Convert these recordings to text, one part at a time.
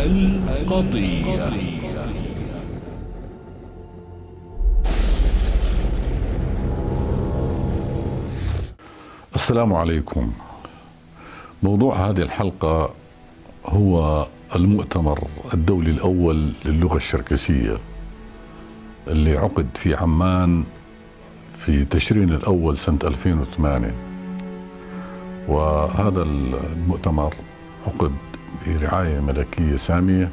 القضية. السلام عليكم. موضوع هذه الحلقة هو المؤتمر الدولي الأول للغة الشركسية اللي عقد في عمان في تشرين الأول سنة 2008. وهذا المؤتمر عقد برعاية ملكية سامية.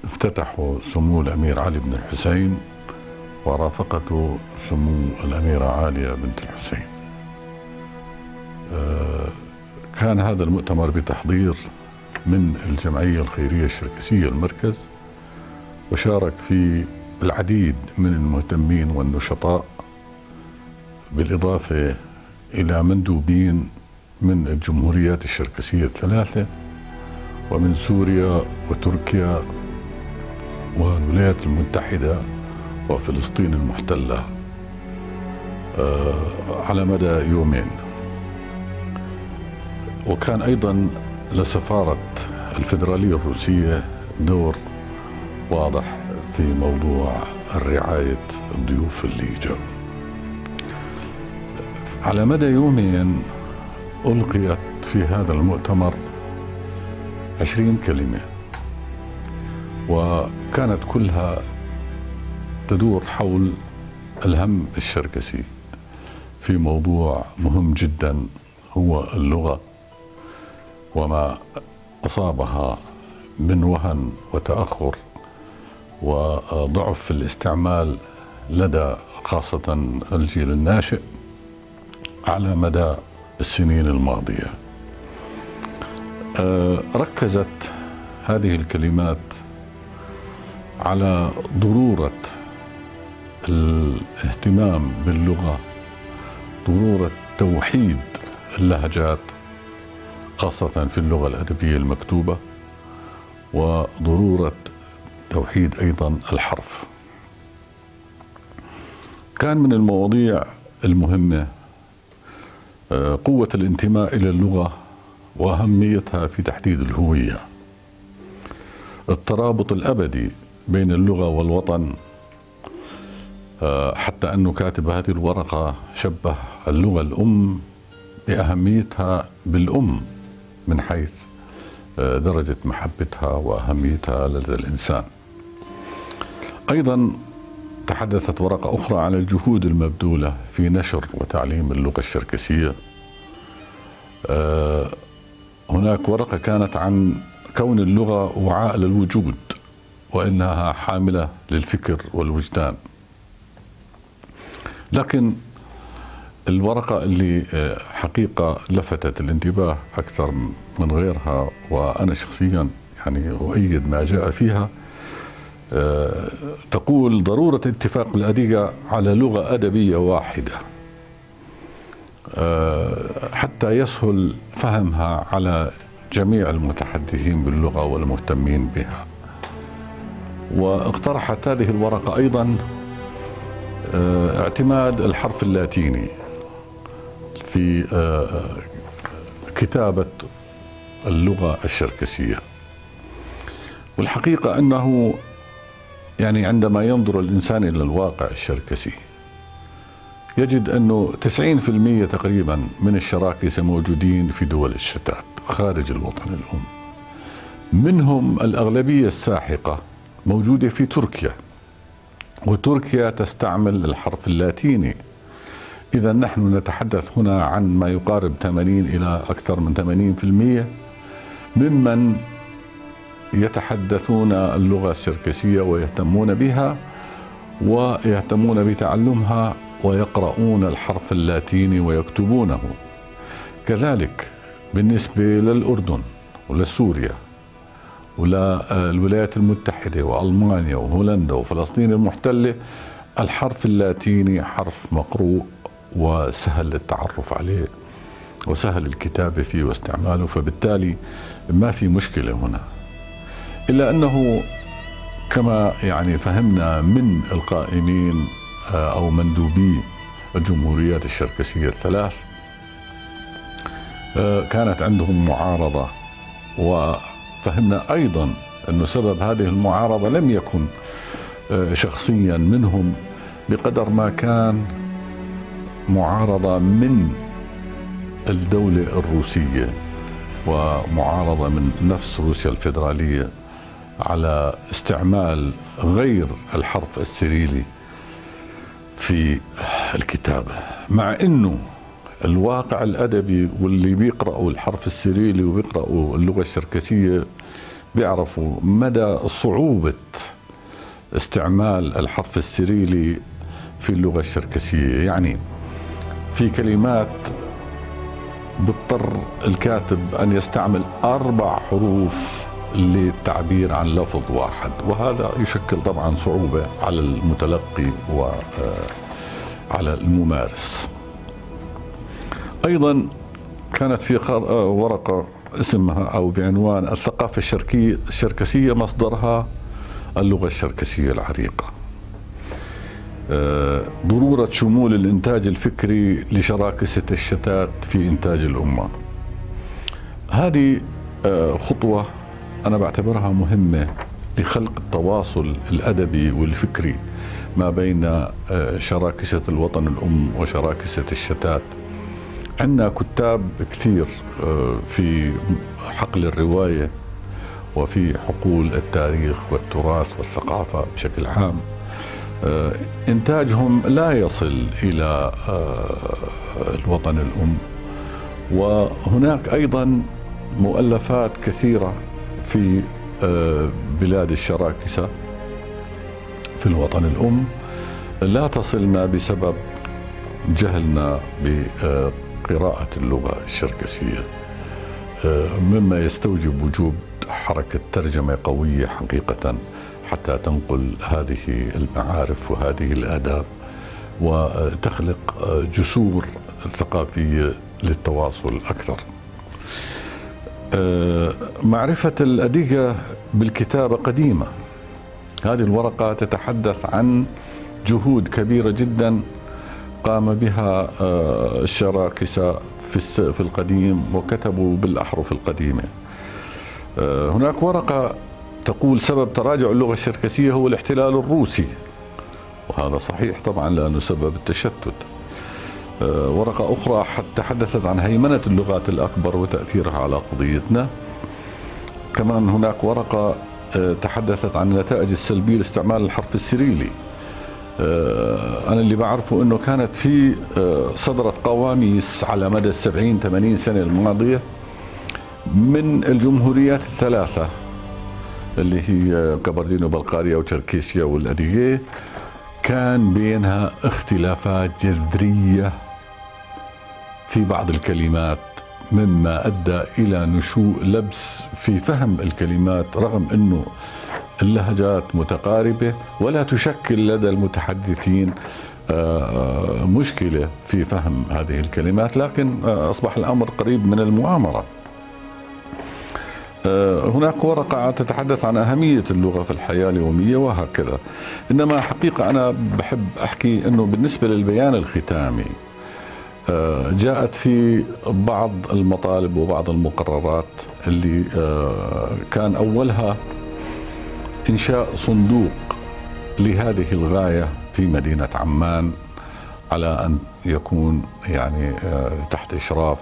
افتتحه سمو الأمير علي بن الحسين ورافقته سمو الأميرة عالية بنت الحسين. كان هذا المؤتمر بتحضير من الجمعية الخيرية الشركسية المركز، وشارك فيه العديد من المهتمين والنشطاء، بالإضافة إلى مندوبين من الجمهوريات الشركسية الثلاثة ومن سوريا وتركيا والولايات المتحدة وفلسطين المحتلة على مدى يومين. وكان أيضا لسفارة الفيدرالية الروسية دور واضح في موضوع رعاية الضيوف اللي جاءوا. على مدى يومين ألقيت في هذا المؤتمر 20 كلمة، وكانت كلها تدور حول الهم الشركسي في موضوع مهم جدا هو اللغة وما أصابها من وهن وتأخر وضعف في الاستعمال لدى خاصة الجيل الناشئ على مدى السنين الماضية. ركزت هذه الكلمات على ضرورة الاهتمام باللغة، ضرورة توحيد اللهجات خاصة في اللغة الأدبية المكتوبة، وضرورة توحيد أيضا الحرف. كان من المواضيع المهمة قوة الانتماء إلى اللغة وأهميتها في تحديد الهوية، الترابط الأبدي بين اللغة والوطن، حتى أنه كاتب هذه الورقة شبه اللغة الأم بأهميتها بالأم من حيث درجة محبتها وأهميتها لدى الإنسان. أيضا تحدثت ورقة أخرى عن الجهود المبذولة في نشر وتعليم اللغة الشركسية. هناك ورقة كانت عن كون اللغة وعاء للوجود وإنها حاملة للفكر والوجدان. لكن الورقة اللي حقيقة لفتت الانتباه أكثر من غيرها، وأنا شخصيا يعني أؤيد ما جاء فيها، تقول ضرورة اتفاق الأدية على لغة أدبية واحدة حتى يسهل فهمها على جميع المتحدثين باللغة والمهتمين بها. واقترحت هذه الورقة أيضا اعتماد الحرف اللاتيني في كتابة اللغة الشركسية. والحقيقة أنه يعني عندما ينظر الإنسان إلى الواقع الشركسي يجد أنه 90% تقريبا من الشراكسة موجودين في دول الشتات خارج الوطن الأم، منهم الأغلبية الساحقة موجودة في تركيا، وتركيا تستعمل الحرف اللاتيني. إذا نحن نتحدث هنا عن ما يقارب 80 إلى أكثر من 80% ممن يتحدثون اللغة الشركسية ويهتمون بها ويهتمون بتعلمها ويقرؤون الحرف اللاتيني ويكتبونه. كذلك بالنسبة للأردن ولسوريا وللولايات المتحدة وألمانيا وهولندا وفلسطين المحتلة، الحرف اللاتيني حرف مقروء وسهل التعرف عليه وسهل الكتابة فيه واستعماله، فبالتالي ما في مشكلة هنا. إلا أنه كما يعني فهمنا من القائمين أو مندوبي الجمهوريات الشركسية الثلاث، كانت عندهم معارضة وفهمنا أيضا أن سبب هذه المعارضة لم يكن شخصيا منهم بقدر ما كان معارضة من الدولة الروسية ومعارضة من نفس روسيا الفيدرالية على استعمال غير الحرف السريلي في الكتابة، مع أنه الواقع الأدبي واللي بيقرأوا الحرف السريلي وبيقرأوا اللغة الشركسية بيعرفوا مدى صعوبة استعمال الحرف السريلي في اللغة الشركسية. يعني في كلمات بيضطر الكاتب أن يستعمل 4 حروف للتعبير عن لفظ واحد، وهذا يشكل طبعا صعوبة على المتلقي وعلى الممارس. أيضا كانت في ورقة اسمها أو بعنوان الثقافة الشركسية مصدرها اللغة الشركسية العريقة، ضرورة شمول الإنتاج الفكري لشراكسة الشتات في إنتاج الأمة. هذه خطوة أنا بعتبرها مهمة لخلق التواصل الأدبي والفكري ما بين شراكسة الوطن الأم وشراكسة الشتات. عندنا كتاب كثير في حقل الرواية وفي حقول التاريخ والتراث والثقافة بشكل عام، إنتاجهم لا يصل إلى الوطن الأم، وهناك أيضا مؤلفات كثيرة في بلاد الشراكسة في الوطن الأم لا تصلنا بسبب جهلنا بقراءة اللغة الشركسية، مما يستوجب وجود حركة ترجمة قوية حقيقة حتى تنقل هذه المعارف وهذه الآداب وتخلق جسور ثقافية للتواصل أكثر. معرفة الأدية بالكتابة قديمة. هذه الورقة تتحدث عن جهود كبيرة جدا قام بها الشراكسة في القديم وكتبوا بالأحرف القديمة. هناك ورقة تقول سبب تراجع اللغة الشركسية هو الاحتلال الروسي، وهذا صحيح طبعا لأنه سبب التشتت. ورقة أخرى تحدثت عن هيمنة اللغات الأكبر وتأثيرها على قضيتنا. كمان هناك ورقة تحدثت عن النتائج السلبية لاستعمال الحرف السريلي. أنا اللي بعرفه أنه كانت في صدرت قواميس على مدى 70-80 سنة الماضية من الجمهوريات الثلاثة اللي هي كبردين وبلقاريا وتركيسيا والأديغية، كان بينها اختلافات جذرية في بعض الكلمات، مما أدى إلى نشوء لبس في فهم الكلمات، رغم أنه اللهجات متقاربة ولا تشكل لدى المتحدثين مشكلة في فهم هذه الكلمات، لكن أصبح الأمر قريب من المؤامرة. هناك ورقة تتحدث عن أهمية اللغة في الحياة اليومية وهكذا. إنما حقيقة أنا بحب أحكي أنه بالنسبة للبيان الختامي جاءت في بعض المطالب وبعض المقررات اللي كان أولها إنشاء صندوق لهذه الغاية في مدينة عمان، على أن يكون يعني تحت إشراف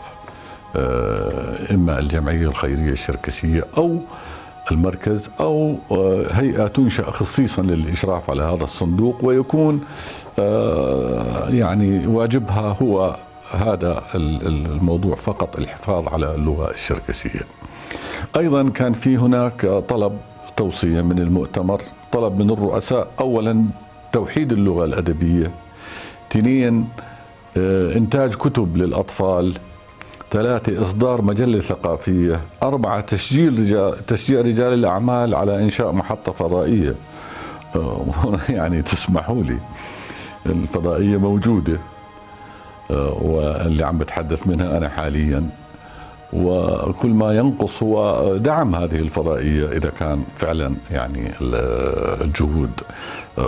إما الجمعية الخيرية الشركسية أو المركز أو هيئة تنشأ خصيصا للإشراف على هذا الصندوق، ويكون يعني واجبها هو هذا الموضوع فقط، الحفاظ على اللغة الشركسية. أيضا كان في هناك طلب توصية من المؤتمر، طلب من الرؤساء أولا توحيد اللغة الأدبية، 2 إنتاج كتب للأطفال، 3 إصدار مجلة ثقافية، 4 تشجيع رجال الأعمال على إنشاء محطة فضائية. يعني تسمحوا لي الفضائية موجودة واللي عم بتحدث منها أنا حاليا، وكل ما ينقص هو دعم هذه الفضائية إذا كان فعلا يعني الجهود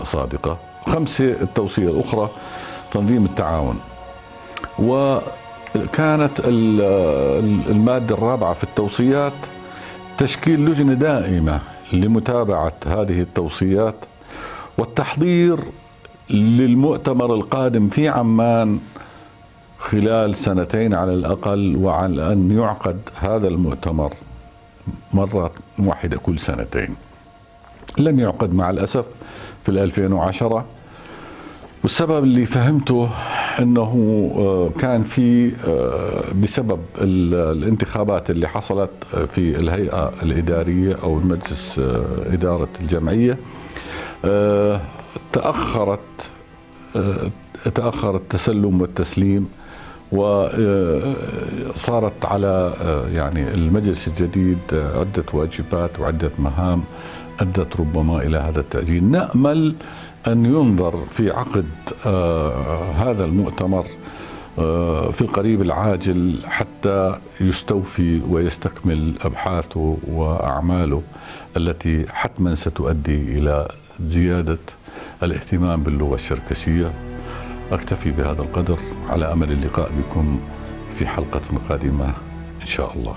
صادقة. 5 التوصية الأخرى تنظيم التعاون، وكانت المادة الرابعة في التوصيات تشكيل لجنة دائمة لمتابعة هذه التوصيات والتحضير للمؤتمر القادم في عمان خلال 2 على الأقل، وعلى أن يعقد هذا المؤتمر مرة واحدة كل 2 سنين. لم يعقد مع الأسف في 2010، والسبب اللي فهمته أنه كان في بسبب الانتخابات اللي حصلت في الهيئة الإدارية أو المجلس إدارة الجمعية، تأخر التسلم والتسليم، وصارت على يعني المجلس الجديد عدة واجبات وعدة مهام أدت ربما إلى هذا التأجيل. نأمل أن ينظر في عقد هذا المؤتمر في القريب العاجل حتى يستوفي ويستكمل أبحاثه وأعماله التي حتما ستؤدي إلى زيادة الاهتمام باللغة الشركسية. أكتفي بهذا القدر على أمل اللقاء بكم في حلقة قادمة إن شاء الله.